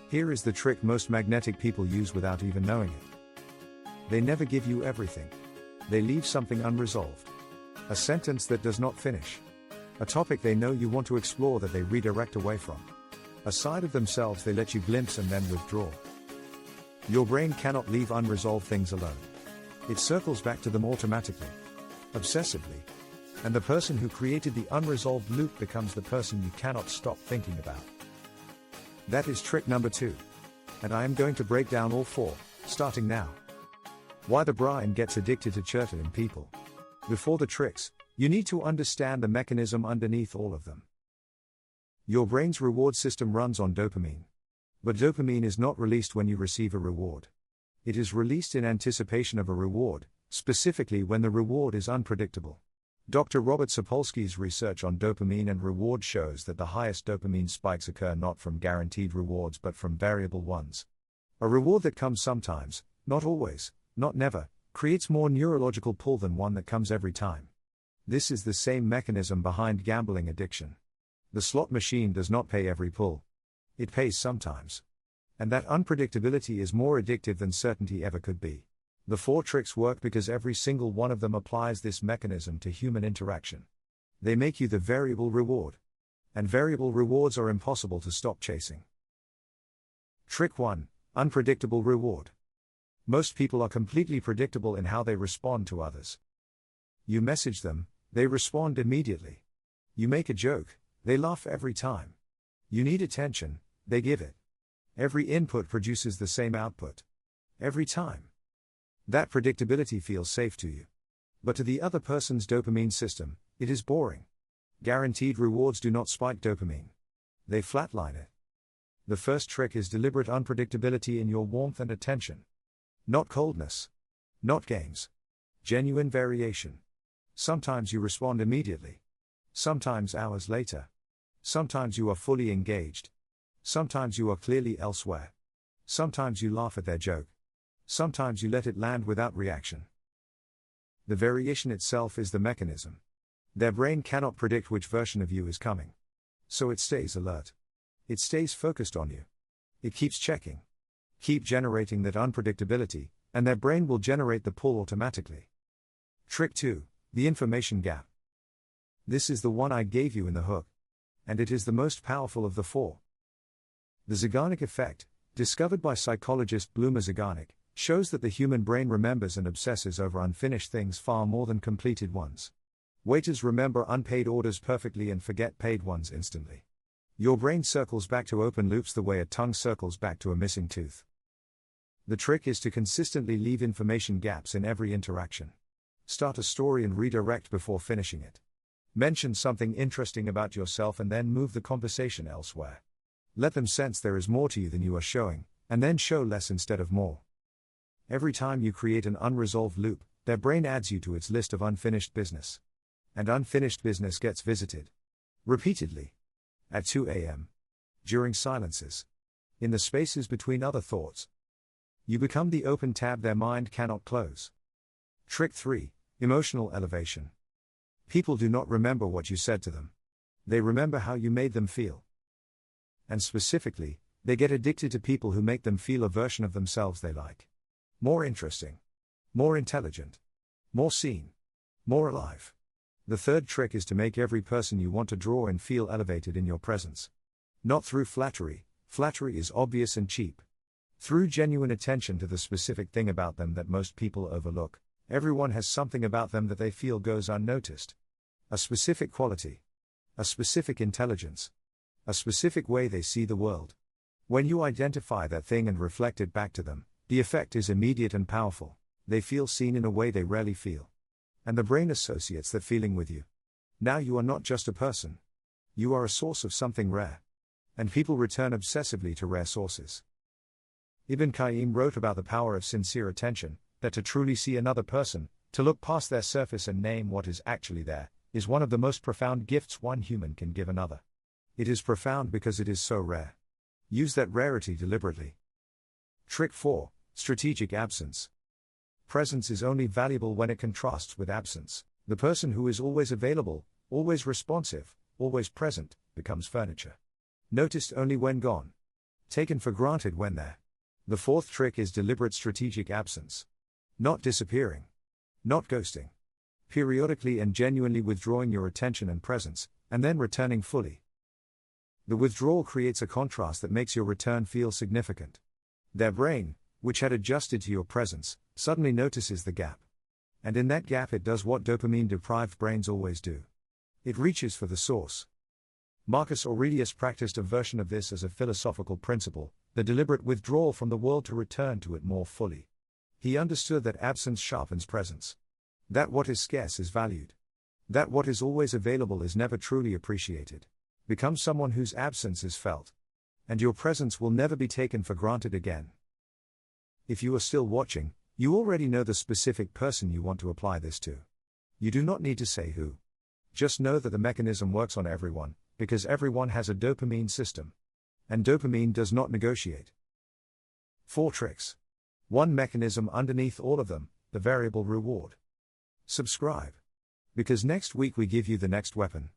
Here is the trick most magnetic people use without even knowing it. They never give you everything. They leave something unresolved. A sentence that does not finish. A topic they know you want to explore that they redirect away from. A side of themselves they let you glimpse and then withdraw. Your brain cannot leave unresolved things alone. It circles back to them automatically. Obsessively. And the person who created the unresolved loop becomes the person you cannot stop thinking about. That is trick number 2. And I am going to break down all 4, starting now. Why the brain gets addicted to certain people. Before the tricks, you need to understand the mechanism underneath all of them. Your brain's reward system runs on dopamine. But dopamine is not released when you receive a reward. It is released in anticipation of a reward, specifically when the reward is unpredictable. Dr. Robert Sapolsky's research on dopamine and reward shows that the highest dopamine spikes occur not from guaranteed rewards but from variable ones. A reward that comes sometimes, not always, not never, creates more neurological pull than one that comes every time. This is the same mechanism behind gambling addiction. The slot machine does not pay every pull. It pays sometimes. And that unpredictability is more addictive than certainty ever could be. The 4 tricks work because every single one of them applies this mechanism to human interaction. They make you the variable reward. And variable rewards are impossible to stop chasing. Trick 1. Unpredictable reward. Most people are completely predictable in how they respond to others. You message them, they respond immediately. You make a joke, they laugh every time. You need attention, they give it. Every input produces the same output. Every time. That predictability feels safe to you. But to the other person's dopamine system, it is boring. Guaranteed rewards do not spike dopamine. They flatline it. The first trick is deliberate unpredictability in your warmth and attention. Not coldness. Not games. Genuine variation. Sometimes you respond immediately. Sometimes hours later. Sometimes you are fully engaged. Sometimes you are clearly elsewhere. Sometimes you laugh at their joke. Sometimes you let it land without reaction. The variation itself is the mechanism. Their brain cannot predict which version of you is coming. So it stays alert. It stays focused on you. It keeps checking. Keep generating that unpredictability, and their brain will generate the pull automatically. Trick 2. The information gap. This is the one I gave you in the hook. And it is the most powerful of the 4. The Zeigarnik effect, discovered by psychologist Bluma Zeigarnik, shows that the human brain remembers and obsesses over unfinished things far more than completed ones. Waiters remember unpaid orders perfectly and forget paid ones instantly. Your brain circles back to open loops the way a tongue circles back to a missing tooth. The trick is to consistently leave information gaps in every interaction. Start a story and redirect before finishing it. Mention something interesting about yourself and then move the conversation elsewhere. Let them sense there is more to you than you are showing, and then show less instead of more. Every time you create an unresolved loop, their brain adds you to its list of unfinished business. And unfinished business gets visited. Repeatedly. At 2 a.m. During silences. In the spaces between other thoughts. You become the open tab their mind cannot close. Trick 3. Emotional elevation. People do not remember what you said to them. They remember how you made them feel. And specifically, they get addicted to people who make them feel a version of themselves they like. More interesting. More intelligent. More seen. More alive. The third trick is to make every person you want to draw in feel elevated in your presence. Not through flattery. Flattery is obvious and cheap. Through genuine attention to the specific thing about them that most people overlook. Everyone has something about them that they feel goes unnoticed. A specific quality. A specific intelligence. A specific way they see the world. When you identify that thing and reflect it back to them, the effect is immediate and powerful. They feel seen in a way they rarely feel. And the brain associates that feeling with you. Now you are not just a person. You are a source of something rare. And people return obsessively to rare sources. Ibn Qayyim wrote about the power of sincere attention, that to truly see another person, to look past their surface and name what is actually there, is one of the most profound gifts one human can give another. It is profound because it is so rare. Use that rarity deliberately. Trick 4. Strategic absence. Presence is only valuable when it contrasts with absence. The person who is always available, always responsive, always present, becomes furniture. Noticed only when gone. taken for granted when there. The fourth trick is deliberate strategic absence. Not disappearing. Not ghosting. Periodically and genuinely withdrawing your attention and presence, and then returning fully. The withdrawal creates a contrast that makes your return feel significant. Their brain, which had adjusted to your presence, suddenly notices the gap. And in that gap it does what dopamine-deprived brains always do. It reaches for the source. Marcus Aurelius practiced a version of this as a philosophical principle, the deliberate withdrawal from the world to return to it more fully. He understood that absence sharpens presence. That what is scarce is valued. That what is always available is never truly appreciated. Become someone whose absence is felt. And your presence will never be taken for granted again. If you are still watching, you already know the specific person you want to apply this to. You do not need to say who. Just know that the mechanism works on everyone, because everyone has a dopamine system. And dopamine does not negotiate. 4 tricks. One mechanism underneath all of them, the variable reward. Subscribe. Because next week we give you the next weapon.